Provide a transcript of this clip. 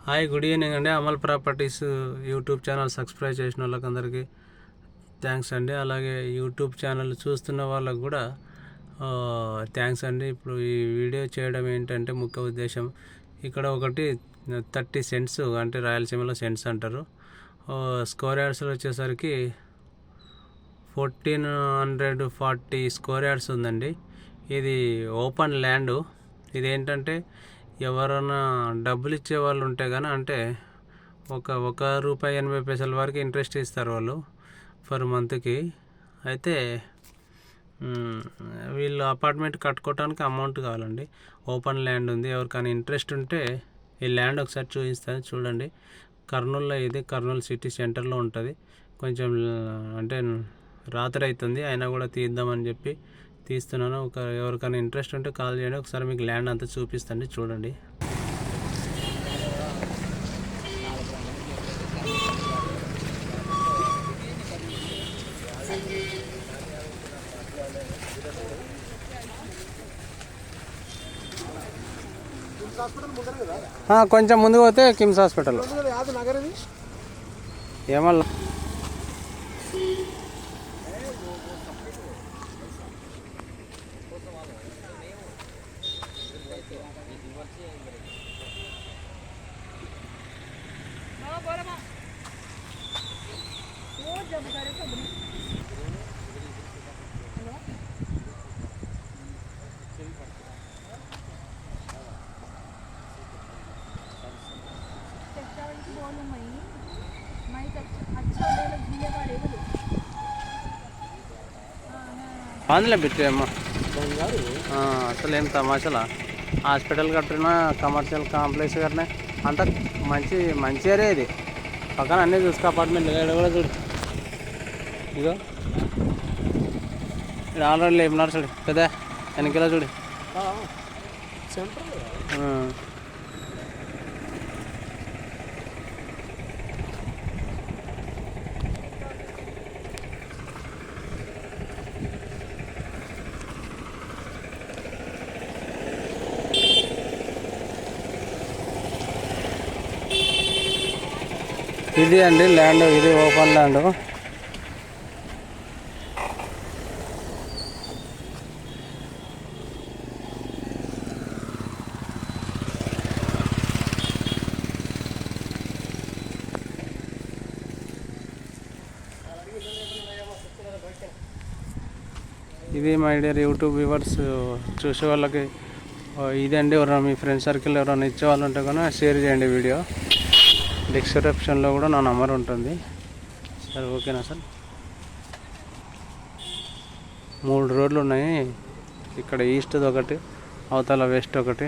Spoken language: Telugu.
హాయ్, గుడ్ ఈవినింగ్ అండి. Amal properties YouTube channel subscribe చేసిన వాళ్ళకందరికీ థ్యాంక్స్ అండి. అలాగే యూట్యూబ్ ఛానల్ చూస్తున్న వాళ్ళకు కూడా థ్యాంక్స్ అండి. ఇప్పుడు ఈ వీడియో చేయడం ఏంటంటే ముఖ్య ఉద్దేశం, ఇక్కడ ఒకటి 30 సెంట్స్ అంటే రాయలసీమలో సెంట్స్ అంటారు. స్క్వేర్ యార్డ్స్లో వచ్చేసరికి 1440 స్క్వేర్ యార్డ్స్ ఉందండి. ఇది ఓపెన్ ల్యాండ్. ఇదేంటంటే ఎవరైనా డబ్బులు ఇచ్చే వాళ్ళు ఉంటే కానీ, అంటే ₹1.80 వరకు ఇంట్రెస్ట్ ఇస్తారు వాళ్ళు ఫర్ మంత్కి. అయితే వీళ్ళు అపార్ట్మెంట్ కట్టుకోవడానికి అమౌంట్ కావాలండి. ఓపెన్ ల్యాండ్ ఉంది. ఎవరికైనా ఇంట్రెస్ట్ ఉంటే ఈ ల్యాండ్ ఒకసారి చూపిస్తాను, చూడండి. కర్నూలులో, ఇది కర్నూలు సిటీ సెంటర్లో ఉంటుంది. కొంచెం అంటే రాత్రి అవుతుంది, అయినా కూడా తీద్దామని చెప్పి తీస్తున్నాను. ఎవరికైనా ఇంట్రెస్ట్ ఉంటే కాల్ చేయండి, ఒకసారి మీకు ల్యాండ్ అంతా చూపిస్తాండి, చూడండి. కొంచెం ముందుకు పోతే కిమ్స్ హాస్పిటల్ ఏమల్లా. అందులో పెట్టేమ్మా అసలు ఏం తమాషలా. హాస్పిటల్ కట్టినా, కమర్షియల్ కాంప్లెక్స్ కట్టినా అంత మంచి ఏరియా ఇది. పక్కన అన్నీ చూసుకో, అపార్ట్మెంట్ ఇక్కడ కూడా చూడు. ఇగో ఇక్కడ ఆల్రెడీ లేపున్నారు చూడు, కదా వెనకలా చూడు. ఇది అండి ల్యాండ్, ఇది ఓపెన్ ల్యాండ్. ఇది మై డియర్ యూట్యూబ్ వ్యూవర్స్, చూసే వాళ్ళకి ఇదండి. ఎవరైనా మీ ఫ్రెండ్ సర్కిల్ ఎవరైనా ఇచ్చే వాళ్ళు ఉంటే కనుక షేర్ చేయండి వీడియో. డిస్క్రిప్షన్లో కూడా నా నెంబర్ ఉంటుంది. సరే, ఓకేనా సార్? 3 రోడ్లు ఉన్నాయి. ఇక్కడ ఈస్ట్ ఒకటి, అవతల వెస్ట్ ఒకటి.